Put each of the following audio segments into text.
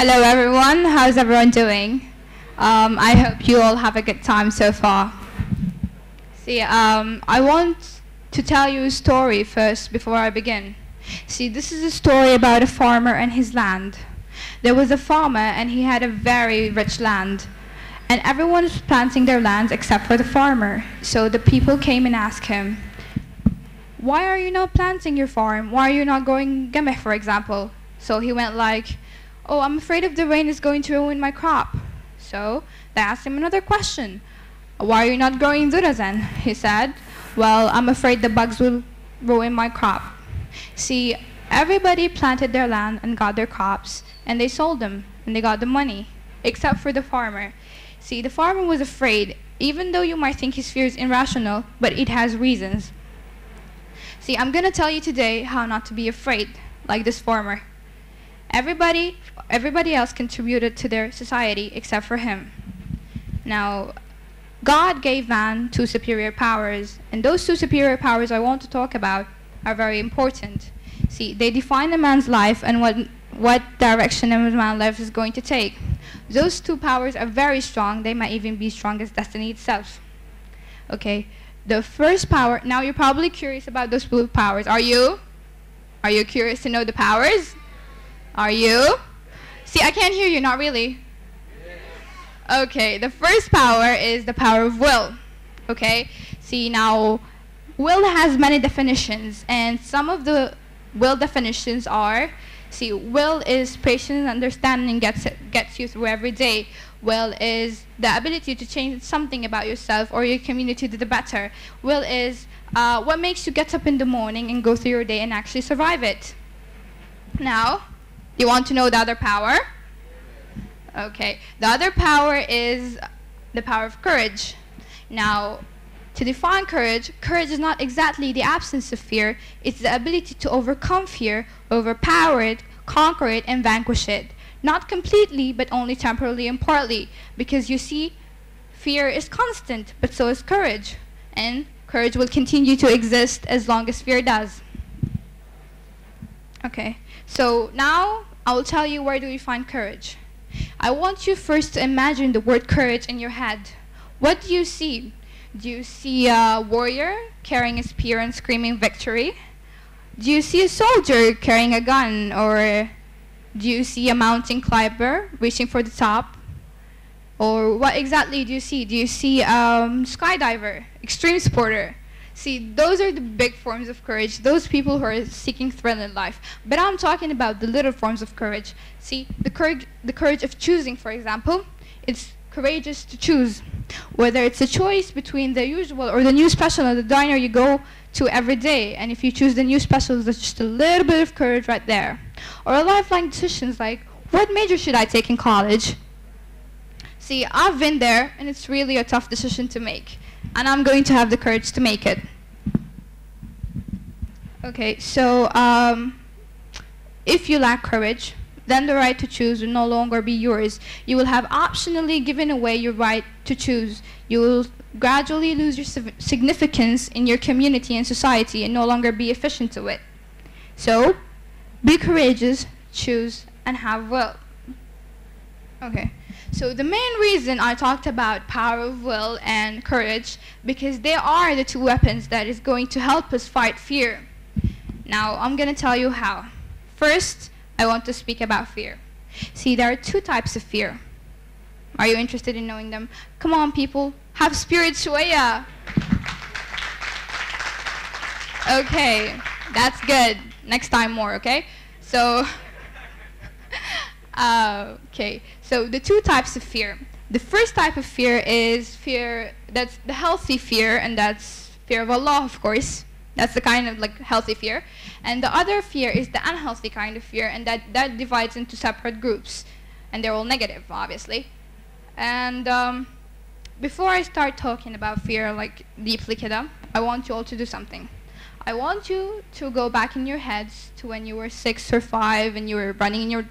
Hello everyone, how's everyone doing? I hope you all have a good time so far. See, I want to tell you a story first before I begin. See, this is a story about a farmer and his land. There was a farmer and he had a very rich land. And everyone was planting their lands except for the farmer. So the people came and asked him, "Why are you not planting your farm? Why are you not growing gemeh, for example?" So he went like, "Oh, I'm afraid if the rain is going to ruin my crop." So they asked him another question. "Why are you not growing dhurra then?" He said, "Well, I'm afraid the bugs will ruin my crop." See, everybody planted their land and got their crops, and they sold them, and they got the money, except for the farmer. See, the farmer was afraid, even though you might think his fear is irrational, but it has reasons. See, I'm going to tell you today how not to be afraid, like this farmer. Everybody else contributed to their society except for him. Now, God gave man two superior powers, and those two superior powers I want to talk about are very important. See, they define a man's life and what direction a man's life is going to take. Those two powers are very strong. They might even be strong as destiny itself. Okay, the first power, now you're probably curious about those two powers. Are you? Are you curious to know the powers? Are you? See, I can't hear you, not really. Okay, the first power is the power of will. Okay, see, now will has many definitions, and some of the will definitions are, see, will is patient and understanding gets you through every day. Will is the ability to change something about yourself or your community to the better. Will is what makes you get up in the morning and go through your day and actually survive it. Now, you want to know the other power? Okay, the other power is the power of courage. Now, to define courage, courage is not exactly the absence of fear. It's the ability to overcome fear, overpower it, conquer it, and vanquish it. Not completely, but only temporarily and partly. Because you see, fear is constant, but so is courage. And courage will continue to exist as long as fear does. Okay, so now I will tell you where do we find courage. I want you first to imagine the word courage in your head. What do you see? Do you see a warrior carrying a spear and screaming victory? Do you see a soldier carrying a gun? Or do you see a mountain climber reaching for the top? Or what exactly do you see? Do you see a skydiver, extreme sporter? See, those are the big forms of courage, those people who are seeking thrill in life. But I'm talking about the little forms of courage. See, the courage of choosing, for example, it's courageous to choose. Whether it's a choice between the usual or the new special at the diner you go to every day, and if you choose the new specials, that's just a little bit of courage right there. Or a lifelong decisions like, what major should I take in college? See, I've been there, and it's really a tough decision to make. And I'm going to have the courage to make it. Okay, so if you lack courage, then the right to choose will no longer be yours. You will have optionally given away your right to choose. You will gradually lose your significance in your community and society and no longer be efficient to it. So, be courageous, choose, and have will. Okay. So the main reason I talked about power of will and courage, because they are the two weapons that is going to help us fight fear. Now, I'm going to tell you how. First, I want to speak about fear. See, there are two types of fear. Are you interested in knowing them? Come on, people. Have spirit, shwaya. Okay, that's good. Next time more, okay? So, okay, so the two types of fear. The first type of fear is fear, that's the healthy fear, and that's fear of Allah, of course. That's the kind of like healthy fear. And the other fear is the unhealthy kind of fear, and that divides into separate groups. And they're all negative, obviously. And before I start talking about fear, like deeply kida, I want you all to do something. I want you to go back in your heads to when you were 6 or 5 and you were running in your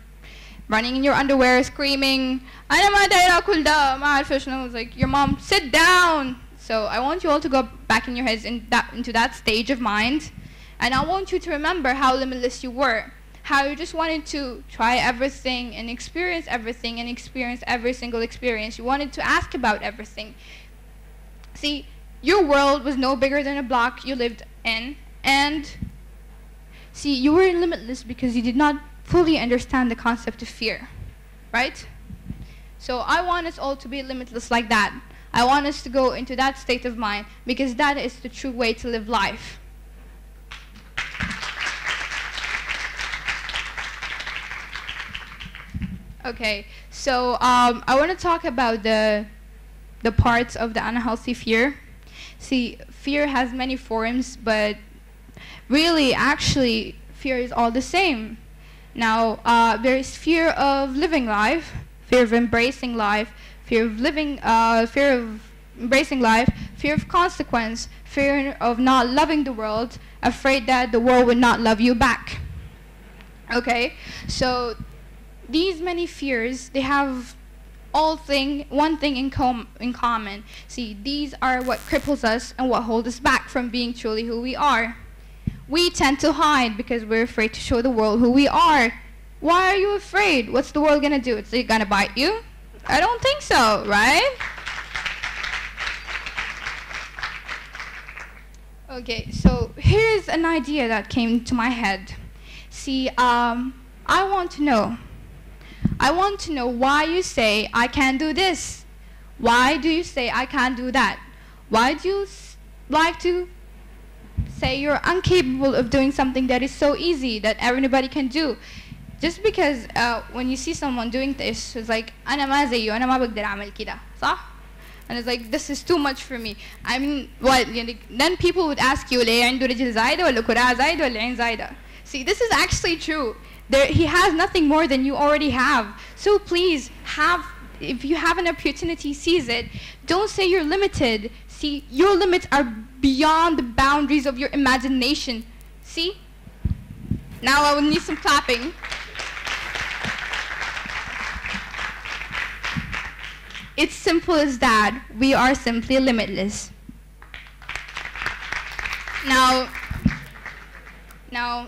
underwear, screaming, it's like, your mom, sit down. So I want you all to go back in your heads into that stage of mind. And I want you to remember how limitless you were, how you just wanted to try everything and experience every single experience. You wanted to ask about everything. See, your world was no bigger than a block you lived in, and see, you were limitless because you did not fully understand the concept of fear, right? So I want us all to be limitless like that. I want us to go into that state of mind because that is the true way to live life. Okay, so I want to talk about the parts of the unhealthy fear. See, fear has many forms, but really, actually, fear is all the same. Now, there is fear of living life, fear of embracing life, fear of embracing life, fear of consequence, fear of not loving the world, afraid that the world would not love you back. Okay, so these many fears, they have one thing in common. See, these are what cripples us and what holds us back from being truly who we are. We tend to hide because we're afraid to show the world who we are. Why are you afraid? What's the world gonna do? Is it gonna bite you? I don't think so, right? Okay, so here's an idea that came to my head. See, I want to know why you say I can't do this. Why do you say I can't do that? Why do you like to say you're incapable of doing something that is so easy that everybody can do? Just because when you see someone doing this, it's like أنا ما زيه أنا ما بقدر أعمل كده, صح? And it's like, this is too much for me. I mean, what? Then people would ask you, ليه عنده رجل زايدة ولا كرة زايدة ولا عين زايدة? See, this is actually true. He has nothing more than you already have. So please, if you have an opportunity, seize it. Don't say you're limited. See, your limits are beyond the boundaries of your imagination. See? Now I will need some clapping. It's simple as that. We are simply limitless. Now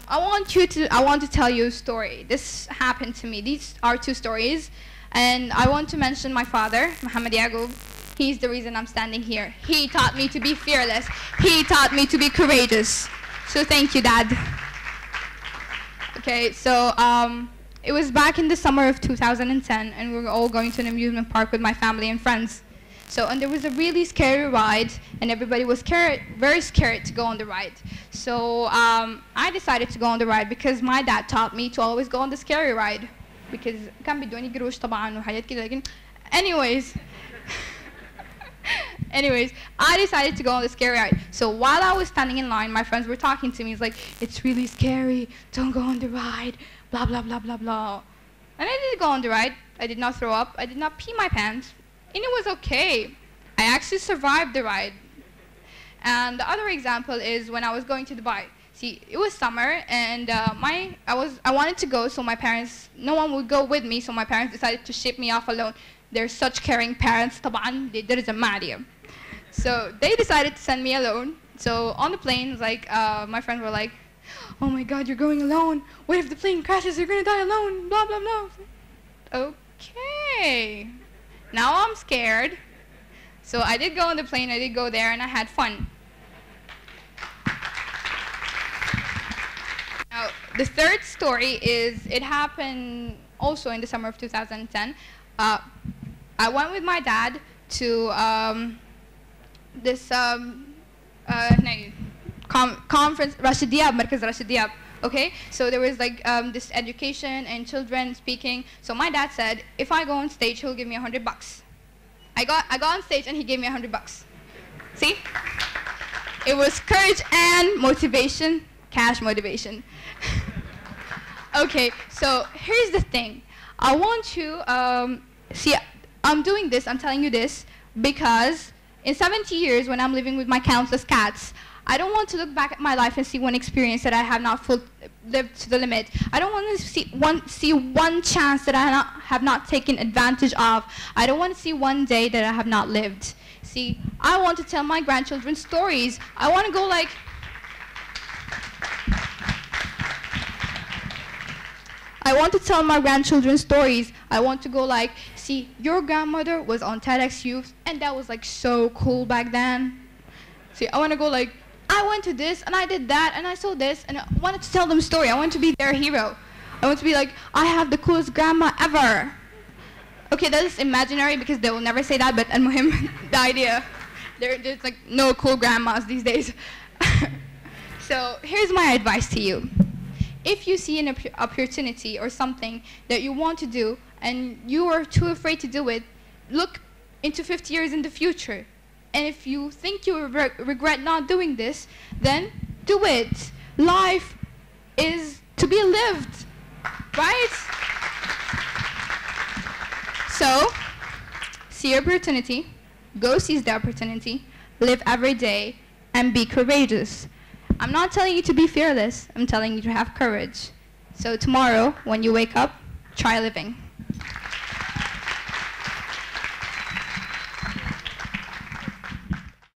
I want to tell you a story. This happened to me. These are two stories, and I want to mention my father, Muhammad Yagoub. He's the reason I'm standing here. He taught me to be fearless. He taught me to be courageous. So thank you, Dad. Okay, so it was back in the summer of 2010, and we were all going to an amusement park with my family and friends. So, and there was a really scary ride, and everybody was very scared to go on the ride. So I decided to go on the ride because my dad taught me to always go on the scary ride. Because كان بدوني قروش طبعا وحاجات كده, لكن anyways, I decided to go on the scary ride. So while I was standing in line, my friends were talking to me. It's like, it's really scary, don't go on the ride, blah, blah, blah, blah, blah. And I did go on the ride. I did not throw up. I did not pee my pants. And it was okay. I actually survived the ride. And the other example is when I was going to Dubai. See, it was summer, and I wanted to go, so no one would go with me, so my parents decided to ship me off alone. They're such caring parents, طبعاً, there is a Maria. So they decided to send me alone. So on the plane, like my friends were like, oh my God, you're going alone. What if the plane crashes? You're gonna die alone, blah, blah, blah. Okay. Now I'm scared. So I did go on the plane, I did go there, and I had fun. Now, the third story is, it happened also in the summer of 2010. I went with my dad to this conference, Markaz Rashid Diab. Okay, so there was like this education and children speaking. So my dad said, if I go on stage, he'll give me $100. I got on stage and he gave me $100. See? It was courage and motivation, cash motivation. Okay, so here's the thing. I want you, see, I'm doing this, I'm telling you this, because in 70 years when I'm living with my countless cats, I don't want to look back at my life and see one experience that I have not lived to the limit. I don't want to see one chance that I have not taken advantage of. I don't want to see one day that I have not lived. See, I want to tell my grandchildren stories. I want to go like, I want to tell my grandchildren stories. I want to go like, see, your grandmother was on TEDxYouth, and that was like so cool back then. See, I want to go like, I went to this, and I did that, and I saw this, and I wanted to tell them a story. I want to be their hero. I want to be like, I have the coolest grandma ever. Okay, that is imaginary because they will never say that, but المهم, the idea. There's like no cool grandmas these days. So here's my advice to you. If you see an opportunity or something that you want to do and you are too afraid to do it, look into 50 years in the future. And if you think you regret not doing this, then do it. Life is to be lived, right? So, see your opportunity, go seize the opportunity, live every day, and be courageous. I'm not telling you to be fearless, I'm telling you to have courage. So tomorrow, when you wake up, try living.